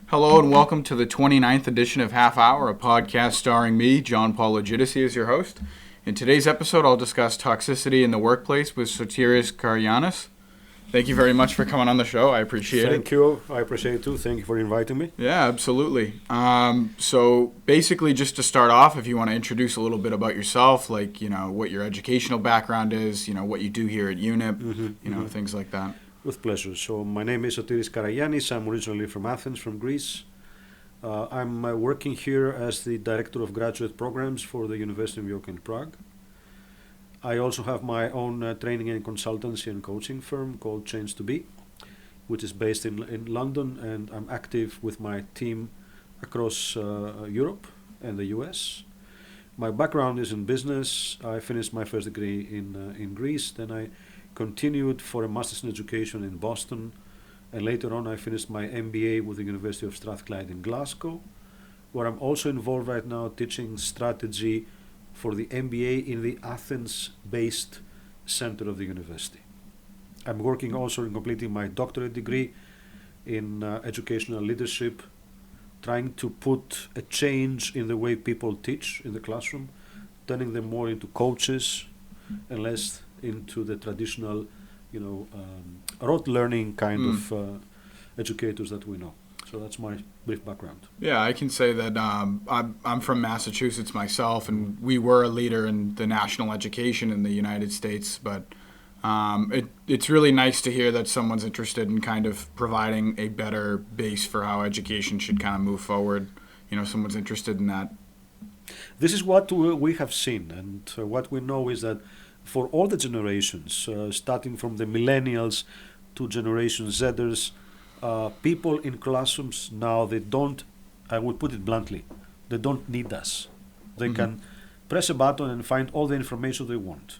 Hello and welcome to the 29th edition of Half Hour, a podcast starring me, John Paul Legitimacy, as your host. In today's episode, I'll discuss toxicity in the workplace with Sotiris Karagiannis. Thank you very much for coming on the show. I appreciate it. Thank you. I appreciate it too. Thank you for inviting me. Yeah, absolutely. So basically, just to start off, if you want to introduce a little bit about yourself, like, what your educational background is, what you do here at UNIP, things like that. With pleasure. So my name is Sotiris Karagiannis. I'm originally from Athens, from Greece. I'm working here as the Director of Graduate Programs for the University of York in Prague. I also have my own training and consultancy and coaching firm called Change to Be, which is based in London, and I'm active with my team across Europe and the US. My background is in business. I finished my first degree in Greece, then I continued for a master's in education in Boston, and later on I finished my MBA with the University of Strathclyde in Glasgow, where I'm also involved right now teaching strategy for the MBA in the Athens-based center of the university. I'm working also in completing my doctorate degree in educational leadership, trying to put a change in the way people teach in the classroom, turning them more into coaches and less into the traditional, rote learning kind of educators that we know. So that's my brief background. Yeah, I can say that I'm from Massachusetts myself, and we were a leader in the national education in the United States. But it's really nice to hear that someone's interested in kind of providing a better base for how education should kind of move forward. Someone's interested in that. This is what we have seen, and what we know is that for all the generations, starting from the millennials to Generation Zers, people in classrooms now, they don't, I would put it bluntly, they don't need us. They can press a button and find all the information they want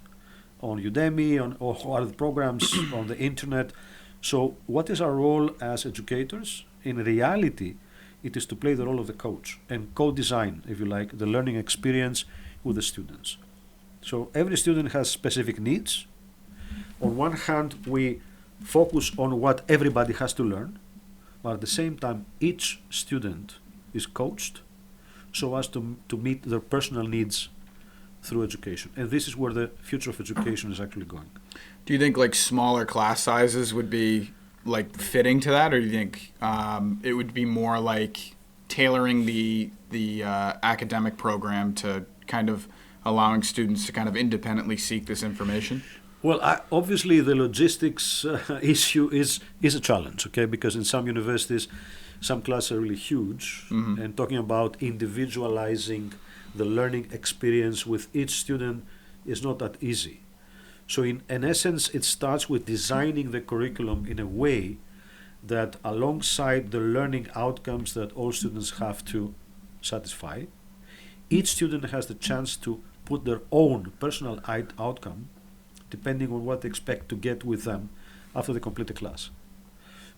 on Udemy, or other programs, on the internet. So what is our role as educators? In reality, it is to play the role of the coach and co-design, if you like, the learning experience with the students. So every student has specific needs. On one hand, we focus on what everybody has to learn, but at the same time, each student is coached so as to meet their personal needs through education. And this is where the future of education is actually going. Do you think like smaller class sizes would be like fitting to that, or do you think it would be more like tailoring the academic program to kind of allowing students to kind of independently seek this information? Well, obviously the logistics issue is a challenge, okay? Because in some universities, some classes are really huge, and talking about individualizing the learning experience with each student is not that easy. So in essence, it starts with designing the curriculum in a way that alongside the learning outcomes that all students have to satisfy, each student has the chance to put their own personal outcome depending on what they expect to get with them after they complete the class.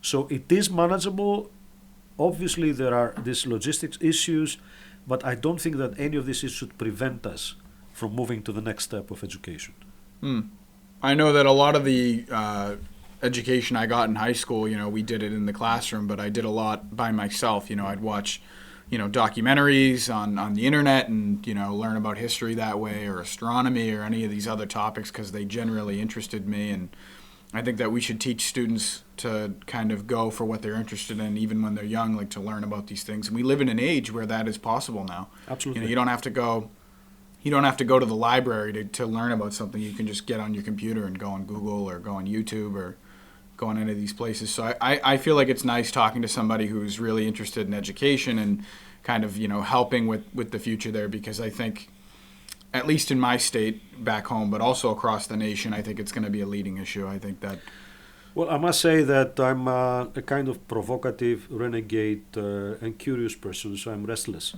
So it is manageable. Obviously there are these logistics issues, but I don't think that any of this should prevent us from moving to the next step of education. I know that a lot of the education I got in high school, we did it in the classroom, but I did a lot by myself. I'd watch documentaries on the internet and, learn about history that way, or astronomy, or any of these other topics, because they generally interested me. And I think that we should teach students to kind of go for what they're interested in, even when they're young, like to learn about these things. And we live in an age where that is possible now. Absolutely. You don't have to go to the library to learn about something. You can just get on your computer and go on Google or go on YouTube or go on any of these places. So I feel like it's nice talking to somebody who's really interested in education and kind of, helping with the future there, because I think, at least in my state back home, but also across the nation, I think it's going to be a leading issue. I think that... Well, I must say that I'm a kind of provocative, renegade, and curious person, so I'm restless.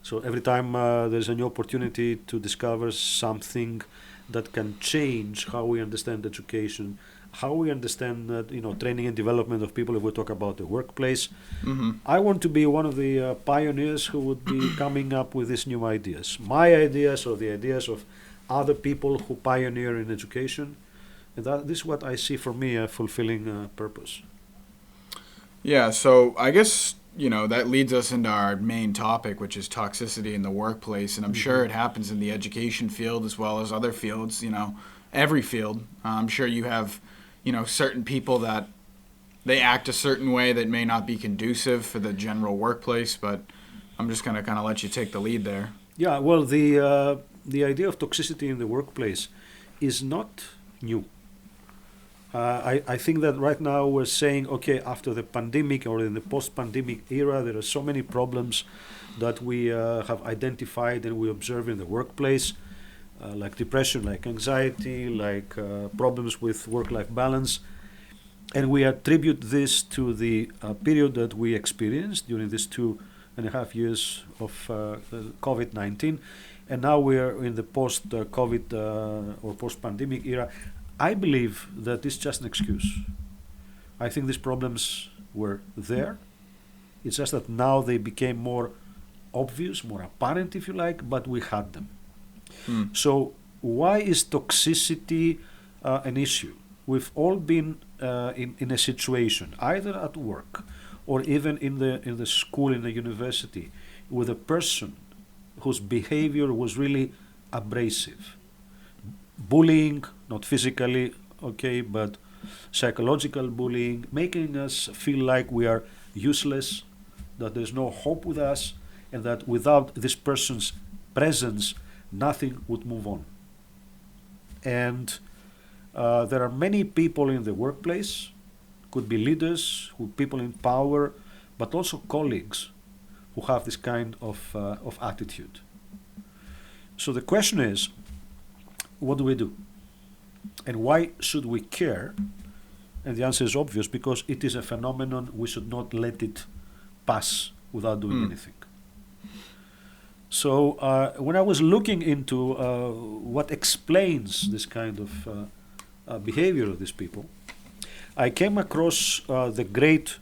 So every time there's a new opportunity to discover something that can change how we understand education, how we understand training and development of people, if we talk about the workplace. I want to be one of the pioneers who would be coming up with these new ideas. My ideas, or the ideas of other people who pioneer in education. And this is what I see for me a fulfilling purpose. Yeah, so I guess that leads us into our main topic, which is toxicity in the workplace. And I'm sure it happens in the education field as well as other fields, every field. I'm sure you have, certain people that they act a certain way that may not be conducive for the general workplace, but I'm just going to kind of let you take the lead there. Yeah, well, the idea of toxicity in the workplace is not new. I think that right now we're saying, okay, after the pandemic or in the post-pandemic era, there are so many problems that we have identified and we observe in the workplace, like depression, like anxiety, like problems with work-life balance. And we attribute this to the period that we experienced during these 2.5 years of COVID-19. And now we are in the post-COVID or post-pandemic era. I believe that it's just an excuse. I think these problems were there. It's just that now they became more obvious, more apparent, if you like, but we had them. So why is toxicity an issue? We've all been in a situation, either at work or even in the school, in the university, with a person whose behavior was really abrasive. Bullying, not physically, okay, but psychological bullying, making us feel like we are useless, that there's no hope with us, and that without this person's presence, nothing would move on. And there are many people in the workplace, could be leaders, people in power, but also colleagues who have this kind of attitude. So the question is, what do we do? And why should we care? And the answer is obvious, because it is a phenomenon. We should not let it pass without doing anything. So when I was looking into what explains this kind of behavior of these people, I came across the great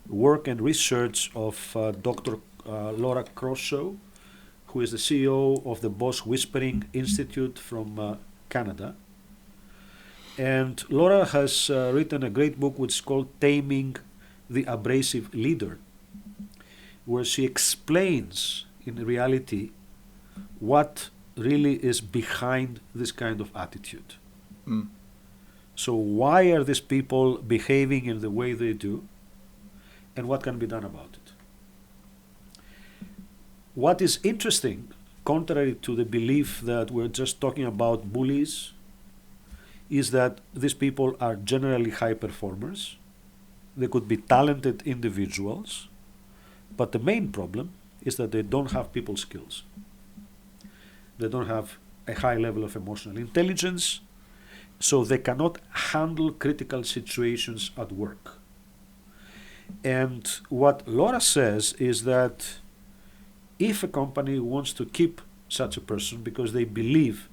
work and research of Dr. Laura Crosso, who is the CEO of the Boss Whispering Institute from Canada. And Laura has written a great book which is called Taming the Abrasive Leader, where she explains in reality what really is behind this kind of attitude. So why are these people behaving in the way they do, and what can be done about it? What is interesting, contrary to the belief that we're just talking about bullies, is that these people are generally high performers. They could be talented individuals, but the main problem is that they don't have people skills. They don't have a high level of emotional intelligence, so they cannot handle critical situations at work. And what Laura says is that if a company wants to keep such a person because they believe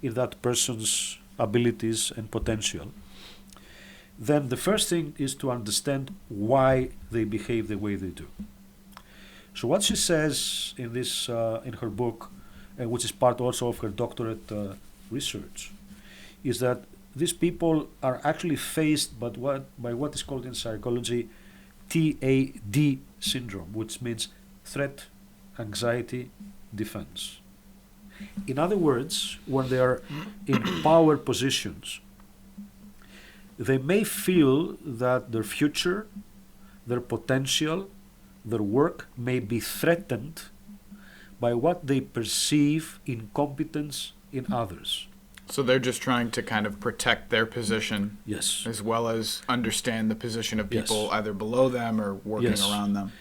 in that person's abilities and potential, then the first thing is to understand why they behave the way they do. So what she says in this in her book, which is part also of her doctorate research, is that these people are actually faced by what is called in psychology TAD syndrome, which means threat, anxiety, defense. In other words, when they are in power positions, they may feel that their future, their potential, their work may be threatened by what they perceive incompetence in others. So they're just trying to kind of protect their position, Yes, as well as understand the position of people Yes. either below them or working Yes. around them.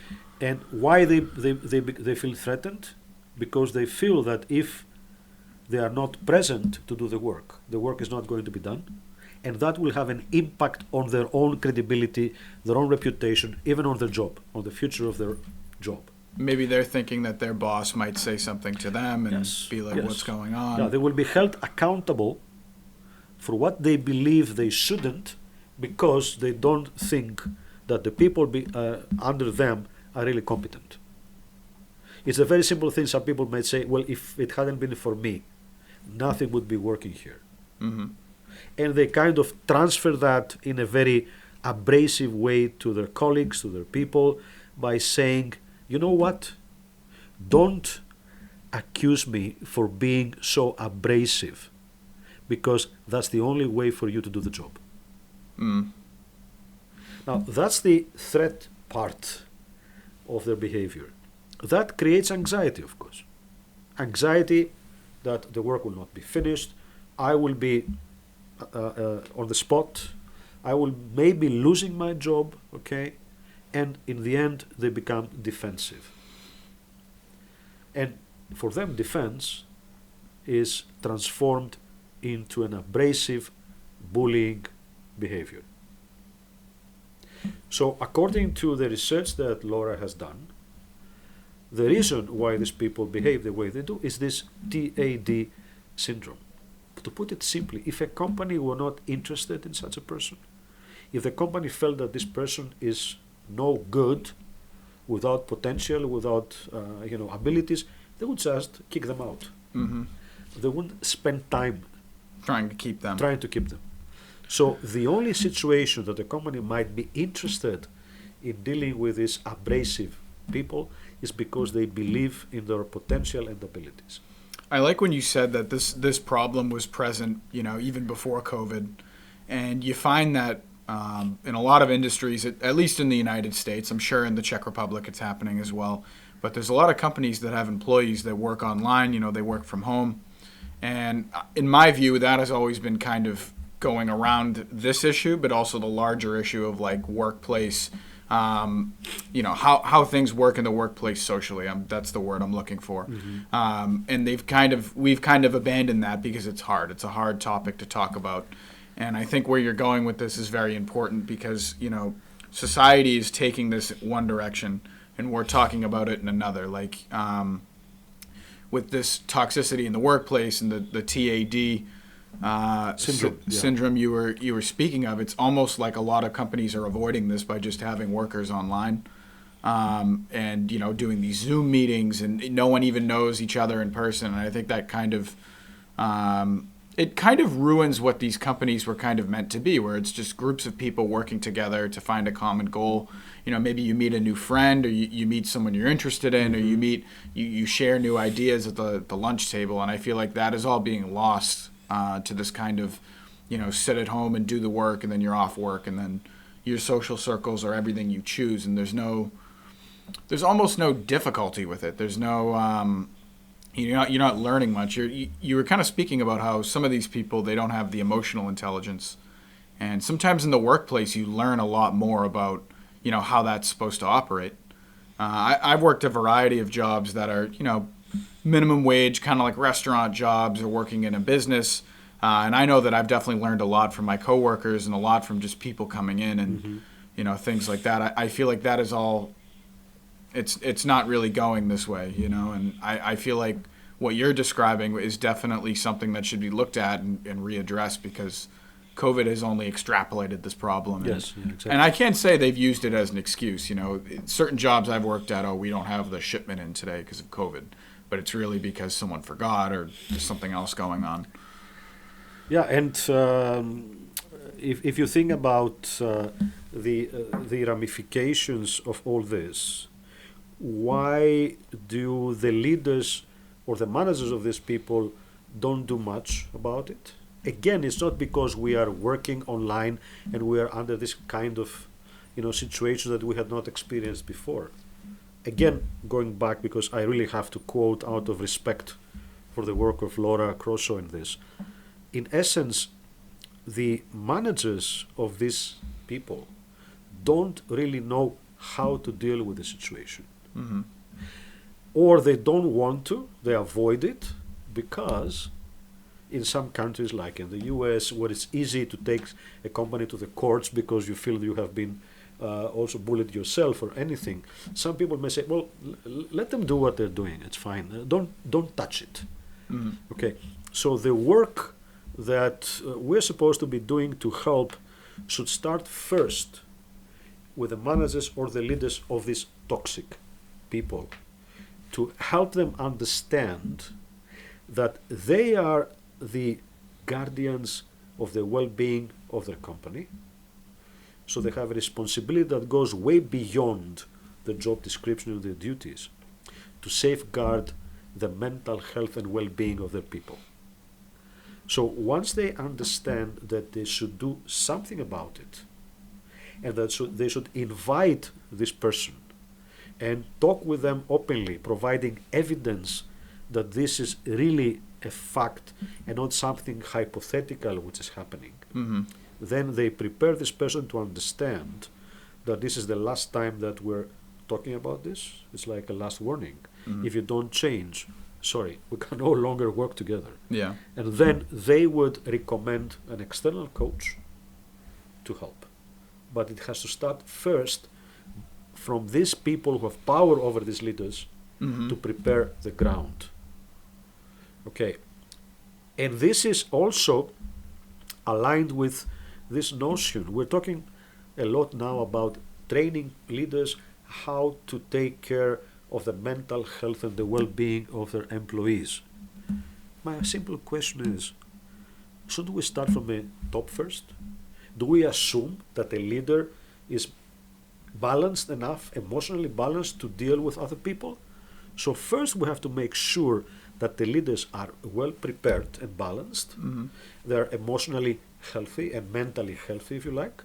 and why they feel threatened? Because they feel that if they are not present to do the work is not going to be done, and that will have an impact on their own credibility, their own reputation, even on their job, on the future of their job. Maybe they're thinking that their boss might say something to them and Yes. be like, Yes. what's going on? Yeah, they will be held accountable for what they believe they shouldn't, because they don't think that the people under them are really competent. It's a very simple thing. Some people might say, well, if it hadn't been for me, nothing would be working here. Mm-hmm. And they kind of transfer that in a very abrasive way to their colleagues, to their people, by saying, you know what? Don't accuse me for being so abrasive, because that's the only way for you to do the job. Mm. Now, that's the threat part of their behavior. That creates anxiety, of course. Anxiety that the work will not be finished, I will be on the spot, I will maybe losing my job, okay? And in the end, they become defensive. And for them, defense is transformed into an abrasive, bullying behavior. So, according to the research that Laura has done, the reason why these people behave the way they do is this TAD syndrome. To put it simply, if a company were not interested in such a person, if the company felt that this person is no good, without potential, without abilities, they would just kick them out. Mm-hmm. They wouldn't spend time Trying to keep them. So the only situation that a company might be interested in dealing with these abrasive people is because they believe in their potential and abilities. I like when you said that this problem was present, even before COVID, and you find that in a lot of industries, at least in the United States, I'm sure in the Czech Republic it's happening as well, but there's a lot of companies that have employees that work online, they work from home, and in my view, that has always been kind of going around this issue, but also the larger issue of like workplace, how things work in the workplace socially. That's the word I'm looking for. Mm-hmm. And we've kind of abandoned that because it's hard. It's a hard topic to talk about. And I think where you're going with this is very important because, society is taking this one direction and we're talking about it in another. Like with this toxicity in the workplace and the TAD syndrome you were speaking of, it's almost like a lot of companies are avoiding this by just having workers online and doing these Zoom meetings and no one even knows each other in person. And I think that kind of ruins what these companies were kind of meant to be, where it's just groups of people working together to find a common goal. Maybe you meet a new friend or you meet someone you're interested in, mm-hmm. or you share new ideas at the lunch table. And I feel like that is all being lost to this kind of, sit at home and do the work and then you're off work and then your social circles are everything you choose. And there's almost no difficulty with it. There's no, you're not learning much. You were kind of speaking about how some of these people, they don't have the emotional intelligence. And sometimes in the workplace, you learn a lot more about, how that's supposed to operate. I've worked a variety of jobs that are, minimum wage, kind of like restaurant jobs or working in a business. And I know that I've definitely learned a lot from my coworkers and a lot from just people coming in and, mm-hmm. Things like that. I feel like that is all, it's not really going this way, and I feel like what you're describing is definitely something that should be looked at and readdressed because COVID has only extrapolated this problem. Yes, yeah, exactly. And I can't say they've used it as an excuse. Certain jobs I've worked at, we don't have the shipment in today because of COVID. But it's really because someone forgot or there's something else going on. Yeah, and if you think about the ramifications of all this, why do the leaders or the managers of these people don't do much about it? Again, it's not because we are working online and we are under this kind of situation that we had not experienced before. Again, going back, because I really have to quote out of respect for the work of Laura Crosso in this. In essence, the managers of these people don't really know how to deal with the situation. Mm-hmm. Or they don't want to, they avoid it, because in some countries like in the US, where it's easy to take a company to the courts because you feel you have been also bullied yourself or anything, some people may say, well, let them do what they're doing, it's fine, don't touch it. Mm-hmm. Okay, so the work that we're supposed to be doing to help should start first with the managers or the leaders of these toxic people, to help them understand that they are the guardians of the well-being of their company. So they have a responsibility that goes way beyond the job description and the duties to safeguard the mental health and well-being of their people. So once they understand that they should do something about it, and that they should invite this person and talk with them openly, providing evidence that this is really a fact and not something hypothetical which is happening, then they prepare this person to understand that this is the last time that we're talking about this. It's like a last warning. If you don't change, sorry, we can no longer work together. Yeah. And then they would recommend an external coach to help. But it has to start first from these people who have power over these leaders to prepare the ground. Okay. And this is also aligned with this notion. We're talking a lot now about training leaders how to take care of the mental health and the well-being of their employees. My simple question is, should we start from the top first? Do we assume that a leader is balanced enough, emotionally balanced to deal with other people? So first we have to make sure that the leaders are well prepared and balanced. They're emotionally healthy and mentally healthy, if you like,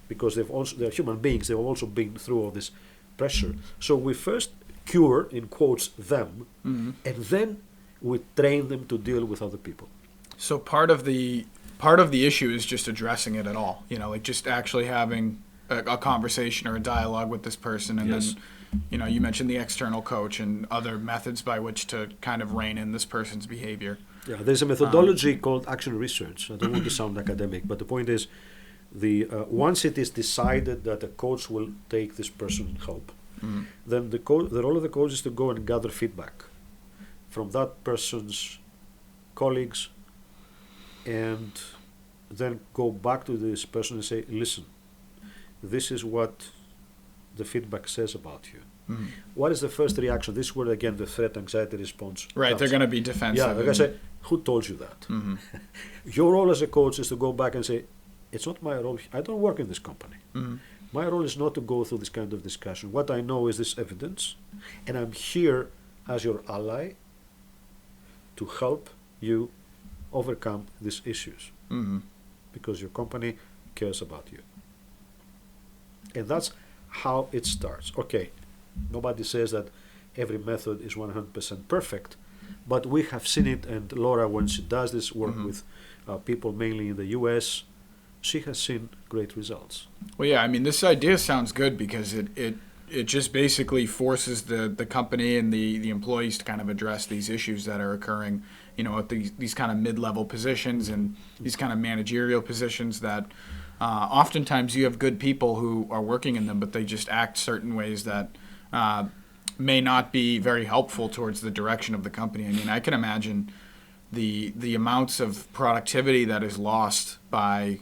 because they're human beings. They've also been through all this pressure. So we first cure, in quotes, them, and then we train them to deal with other people. So part of the issue is just addressing it at all. Like just actually having a conversation or a dialogue with this person, and then you mentioned the external coach and other methods by which to kind of rein in this person's behavior. Yeah, there's a methodology called action research. I don't want to sound academic, but the point is, once it is decided that a coach will take this person help, then the role of the coach is to go and gather feedback from that person's colleagues, and then go back to this person and say, listen, this is what the feedback says about you. What is the first reaction? This is where, again, the threat anxiety response Right, comes. they're going to be defensive. Yeah, like I say, who told you that? Your role as a coach is to go back and say, it's not my role. I don't work in this company. My role is not to go through this kind of discussion. What I know is this evidence, and I'm here as your ally to help you overcome these issues because your company cares about you. And that's how it starts. Okay, nobody says that every method is 100% perfect, but we have seen it, and Laura, when she does this work with people mainly in the US, she has seen great results. Well, yeah, I mean, this idea sounds good because it just basically forces the company and the employees to kind of address these issues that are occurring, at these kind of mid-level positions and these kind of managerial positions that oftentimes you have good people who are working in them, but they just act certain ways that may not be very helpful towards the direction of the company. I mean, I can imagine the amounts of productivity that is lost by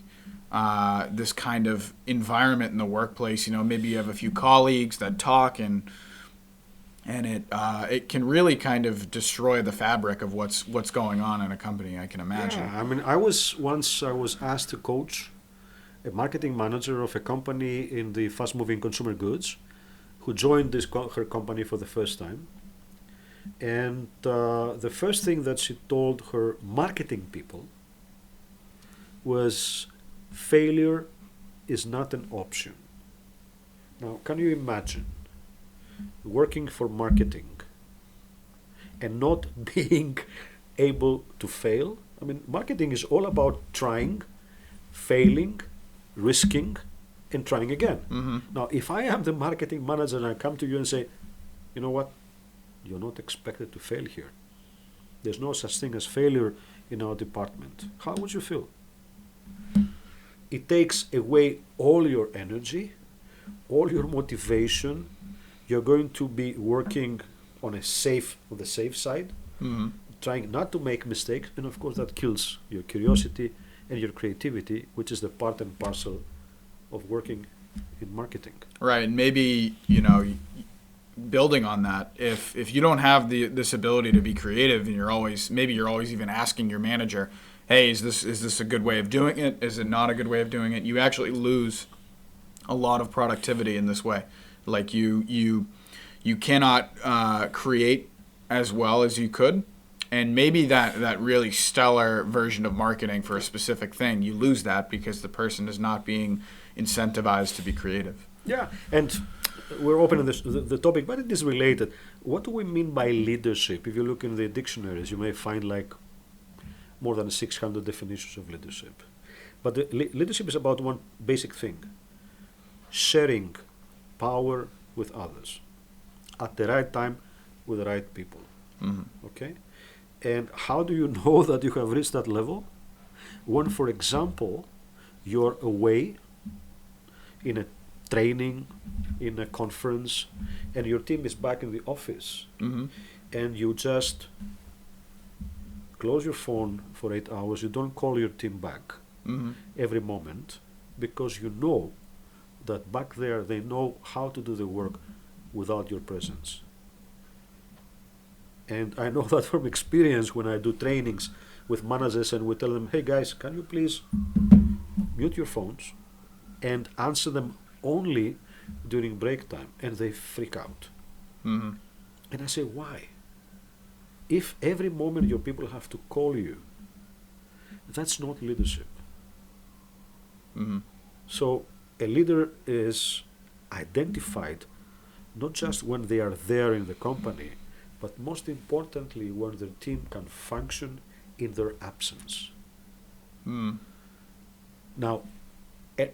this kind of environment in the workplace. Maybe you have a few colleagues that talk, and it can really kind of destroy the fabric of what's going on in a company, I can imagine. Yeah, I mean, I was asked to coach a marketing manager of a company in the fast-moving consumer goods who joined her company for the first time. And the first thing that she told her marketing people was, failure is not an option. Now, can you imagine working for marketing and not being able to fail? I mean, marketing is all about trying, failing, risking, and trying again. Now, if I am the marketing manager and I come to you and say, you know what, you're not expected to fail here. There's no such thing as failure in our department. How would you feel? It takes away all your energy, all your motivation. You're going to be working on the safe side, trying not to make mistakes, and of course that kills your curiosity and your creativity, which is the part and parcel of working in marketing. Right, and maybe building on that, if you don't have this ability to be creative, and you're always even asking your manager, hey, is this a good way of doing it? Is it not a good way of doing it? You actually lose a lot of productivity in this way. Like you cannot create as well as you could. And maybe that really stellar version of marketing for a specific thing, you lose that because the person is not being incentivized to be creative. Yeah, and we're opening the topic, but it is related. What do we mean by leadership? If you look in the dictionaries, you may find like more than 600 definitions of leadership. But the leadership is about one basic thing: sharing power with others at the right time with the right people. Mm-hmm. Okay? And how do you know that you have reached that level? When, for example, you're away in a training, in a conference, and your team is back in the office, Mm-hmm. and you just close your phone for 8 hours, you don't call your team back Mm-hmm. every moment, because you know that back there they know how to do the work without your presence. And I know that from experience when I do trainings with managers and we tell them, hey guys, can you please mute your phones and answer them only during break time? And they freak out. Mm-hmm. And I say, why? If every moment your people have to call you, that's not leadership. Mm-hmm. So a leader is identified not just when they are there in the company, but most importantly when their team can function in their absence. Mm. Now,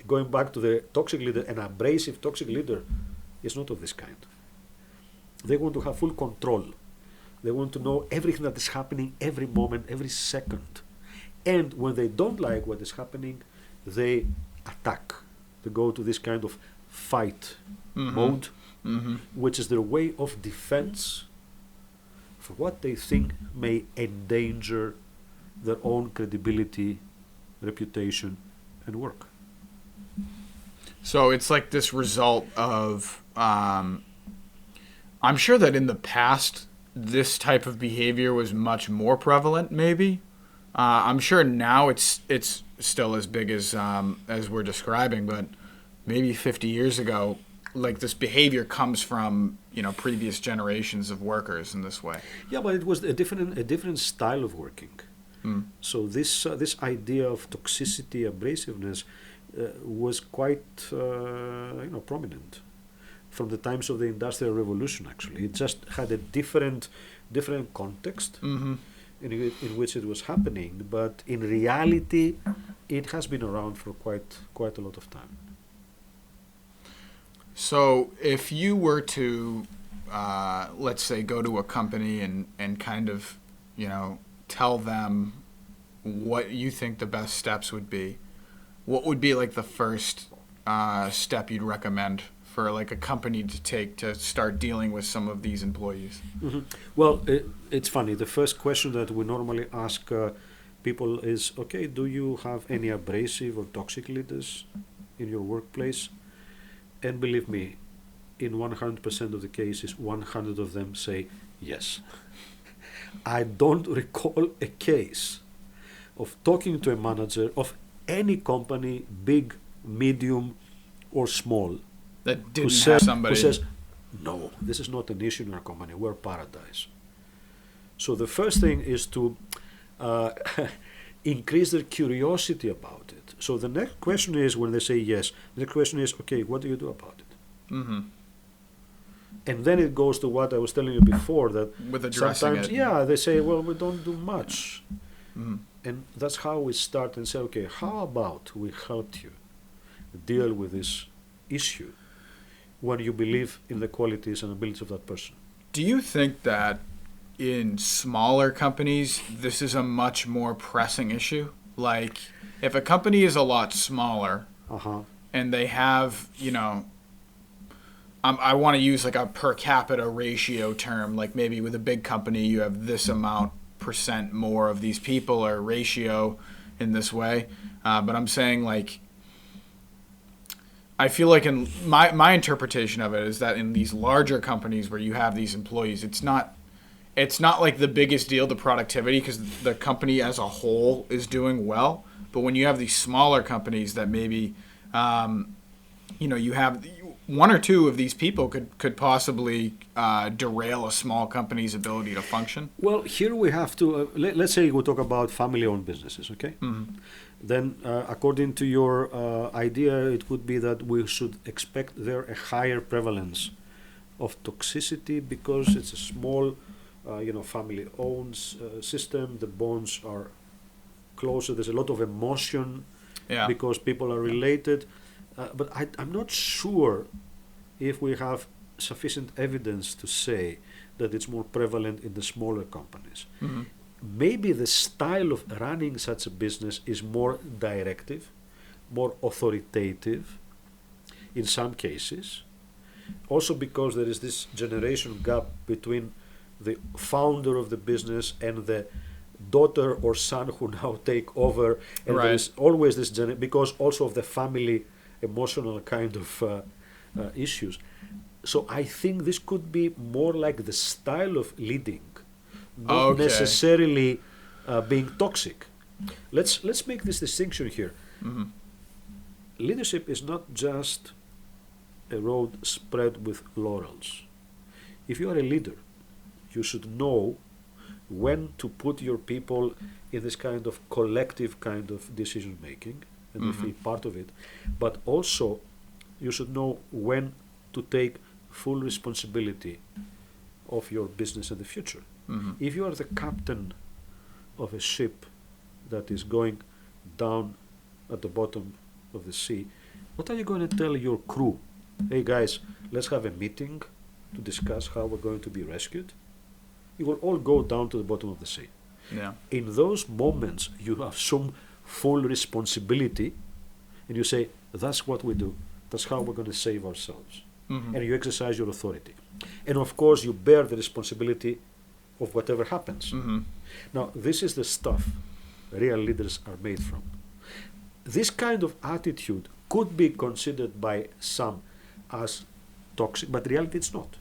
going back to the toxic leader, an abrasive toxic leader is not of this kind. They want to have full control. They want to know everything that is happening every moment, every second. And when they don't like what is happening, they attack. They go to this kind of fight Mm-hmm. mode, Mm-hmm. which is their way of defense for what they think may endanger their own credibility, reputation, and work. So it's like this result of, I'm sure that in the past, this type of behavior was much more prevalent, maybe. I'm sure now it's still as big as we're describing, but maybe 50 years ago, like this behavior comes from, previous generations of workers in this way. Yeah, but it was a different style of working. Mm. So this idea of toxicity, abrasiveness, was quite prominent from the times of the Industrial Revolution. Actually, it just had a different context Mm-hmm. in which it was happening, but in reality, it has been around for quite a lot of time. So if you were to, let's say, go to a company and kind of, tell them what you think the best steps would be, what would be like the first step you'd recommend for like a company to take to start dealing with some of these employees? Mm-hmm. Well, it's funny. The first question that we normally ask people is, okay, do you have any abrasive or toxic leaders in your workplace? And believe me, in 100% of the cases, 100 of them say yes. I don't recall a case of talking to a manager of any company, big, medium, or small, That didn't have somebody. who says, no, this is not an issue in our company, we're paradise. So the first thing is to increase their curiosity about it. So the next question is, when they say yes, the question is, okay, what do you do about it? Mm-hmm. And then it goes to what I was telling you before, that With addressing sometimes, it. yeah, they say, well, we don't do much. Mm-hmm. And that's how we start and say, okay, how about we help you deal with this issue when you believe in the qualities and abilities of that person? Do you think that in smaller companies, this is a much more pressing issue? Like, if a company is a lot smaller and they have, I want to use like a per capita ratio term, like maybe with a big company, you have this amount % more of these people or ratio in this way. But I'm saying like, I feel like in my interpretation of it is that in these larger companies where you have these employees, it's not like the biggest deal to productivity because the company as a whole is doing well. But when you have these smaller companies that maybe, you have one or two of these people could possibly derail a small company's ability to function? Well, here we have to, let's say we talk about family-owned businesses, okay? Mm-hmm. Then, according to your idea, it would be that we should expect there a higher prevalence of toxicity because it's a small, family-owned system. The bonds are closer. There's a lot of emotion because people are related. But I'm not sure if we have sufficient evidence to say that it's more prevalent in the smaller companies. Mm-hmm. Maybe the style of running such a business is more directive, more authoritative in some cases. Also because there is this generation gap between the founder of the business and the daughter or son who now take over. And there is always this, because also of the family emotional kind of issues. So I think this could be more like the style of leading, not necessarily being toxic. Let's make this distinction here. Mm-hmm. Leadership is not just a road spread with laurels. If you are a leader, you should know when to put your people in this kind of collective kind of decision making, and they feel part of it. But also, you should know when to take full responsibility of your business in the future. Mm-hmm. If you are the captain of a ship that is going down at the bottom of the sea, what are you going to tell your crew? Hey guys, let's have a meeting to discuss how we're going to be rescued. You will all go down to the bottom of the sea. Yeah. In those moments, you assume full responsibility, and you say, that's what we do. That's how we're going to save ourselves. Mm-hmm. And you exercise your authority. And of course, you bear the responsibility of whatever happens. Mm-hmm. Now, this is the stuff real leaders are made from. This kind of attitude could be considered by some as toxic, but in reality it's not.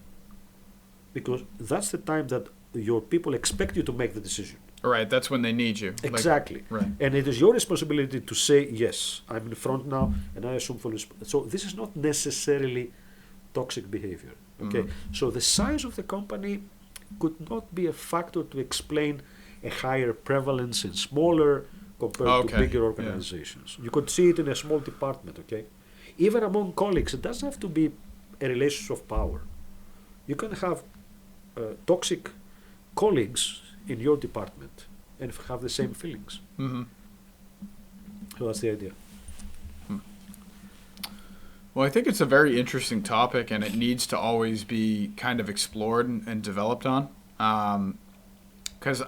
Because that's the time that your people expect you to make the decision. Right, that's when they need you. Exactly. Right. And it is your responsibility to say, yes, I'm in front now, and I assume full responsibility. So this is not necessarily toxic behavior. Okay. So the size of the company could not be a factor to explain a higher prevalence in smaller compared to bigger organizations. You could see it in a small department, okay? Even among colleagues, it doesn't have to be a relationship of power. You can have toxic colleagues in your department and have the same feelings. Mm-hmm. So that's the idea. Well, I think it's a very interesting topic, and it needs to always be kind of explored and developed on. Because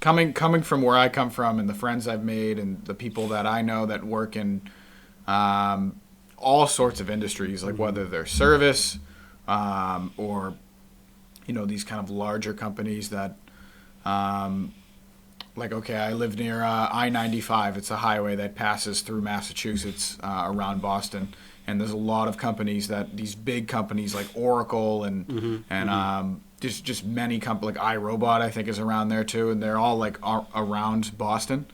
coming from where I come from, and the friends I've made, and the people that I know that work in all sorts of industries, like whether they're service or these kind of larger companies that, I live near I-95. It's a highway that passes through Massachusetts around Boston. And there's a lot of companies these big companies like Oracle and just many companies, like iRobot, I think is around there too. And they're all around Boston.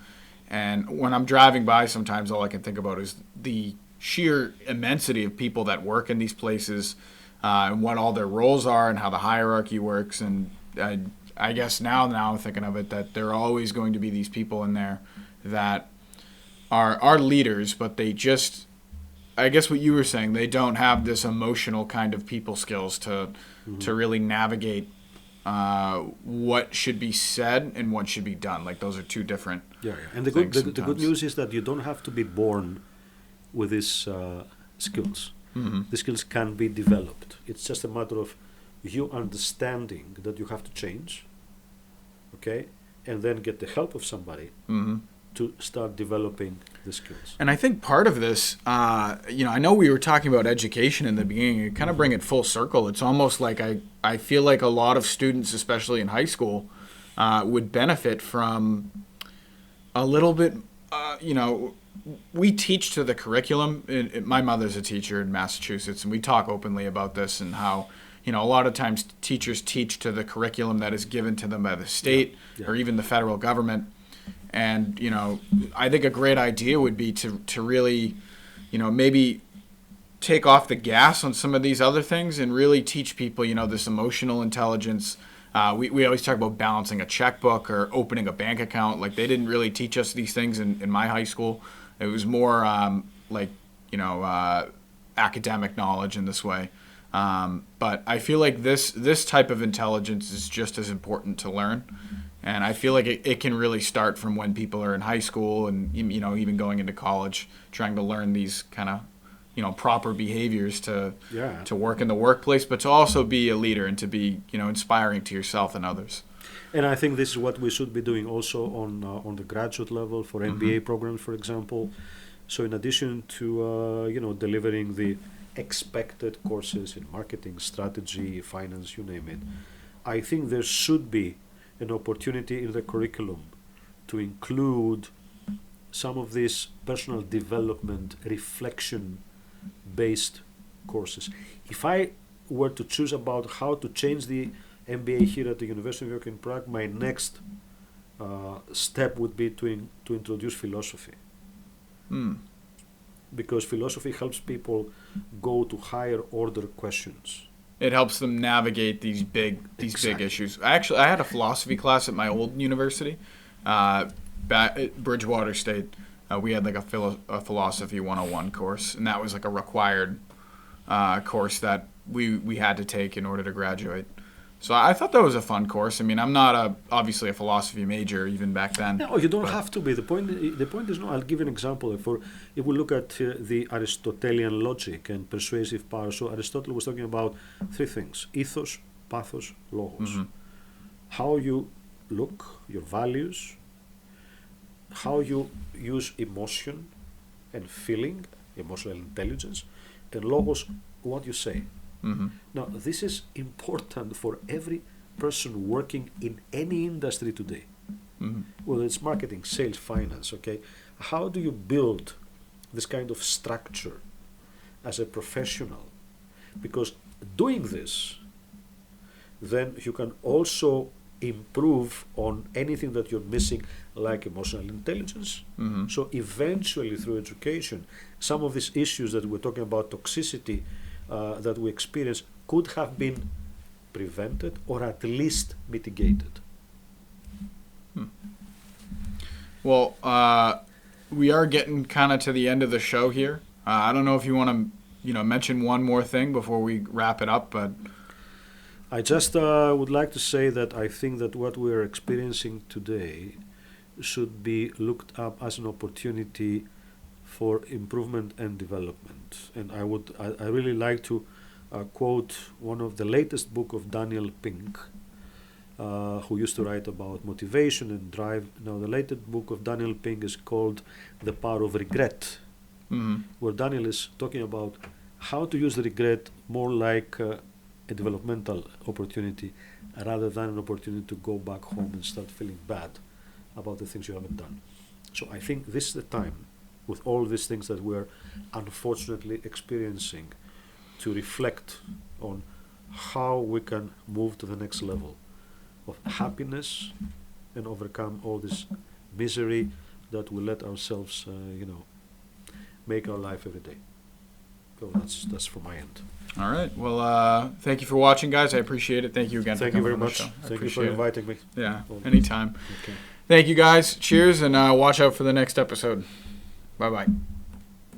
And when I'm driving by, sometimes all I can think about is the sheer immensity of people that work in these places, and what all their roles are and how the hierarchy works. And I guess now I'm thinking of it, that there are always going to be these people in there that are leaders, but they just, I guess what you were saying, they don't have this emotional kind of people skills to really navigate what should be said and what should be done. Like those are two different And the good news is that you don't have to be born with these skills. Mm-hmm. The skills can be developed. It's just a matter of you understanding that you have to change, okay, and then get the help of somebody to start developing the skills. And I think part of this, I know we were talking about education in the beginning. You kind of bring it full circle. It's almost like I feel like a lot of students, especially in high school, would benefit from a little bit, we teach to the curriculum. My mother's a teacher in Massachusetts, and we talk openly about this and how, a lot of times teachers teach to the curriculum that is given to them by the state or even the federal government. And, I think a great idea would be to really, maybe take off the gas on some of these other things and really teach people, this emotional intelligence. We always talk about balancing a checkbook or opening a bank account. Like, they didn't really teach us these things in my high school. It was more academic knowledge in this way. But I feel like this type of intelligence is just as important to learn. And I feel like it can really start from when people are in high school and, even going into college, trying to learn these kind of, proper behaviors to work in the workplace, but to also be a leader and to be, inspiring to yourself and others. And I think this is what we should be doing also on the graduate level for MBA programs, for example. So in addition to delivering the expected courses in marketing, strategy, finance, you name it, I think there should be an opportunity in the curriculum to include some of these personal development, reflection-based courses. If I were to choose about how to change the MBA here at the University of York in Prague, my next step would be to introduce philosophy. Because philosophy helps people go to higher order questions. It helps them navigate these big issues. I had a philosophy class at my old university, back at Bridgewater State. We had like a philosophy 101 course, and that was like a required course that we had to take in order to graduate. So I thought that was a fun course. I mean, I'm not obviously a philosophy major even back then. No, you don't have to be. The point is, no. I'll give you an example. If we look at the Aristotelian logic and persuasive power, so Aristotle was talking about three things: ethos, pathos, logos. How you look, your values, how you use emotion and feeling, emotional intelligence, and logos, what you say. Now, this is important for every person working in any industry today, whether it's marketing, sales, finance, okay? How do you build this kind of structure as a professional? Because doing this, then you can also improve on anything that you're missing, like emotional intelligence. So eventually, through education, some of these issues that we're talking about, toxicity, that we experience, could have been prevented or at least mitigated. Well, we are getting kind of to the end of the show here. I don't know if you want to, mention one more thing before we wrap it up, but I just would like to say that I think that what we are experiencing today should be looked up as an opportunity for improvement and development. And I really like to quote one of the latest book of Daniel Pink, who used to write about motivation and drive. Now, the latest book of Daniel Pink is called The Power of Regret, where Daniel is talking about how to use regret more like a developmental opportunity rather than an opportunity to go back home and start feeling bad about the things you haven't done. So I think this is the time, with all these things that we're unfortunately experiencing, to reflect on how we can move to the next level of happiness and overcome all this misery that we let ourselves, make our life every day. So that's from my end. All right. Well, thank you for watching, guys. I appreciate it. Thank you again. Thank you very much. Thank you for inviting me. Yeah, anytime. Okay. Thank you, guys. Cheers, and watch out for the next episode. Bye-bye.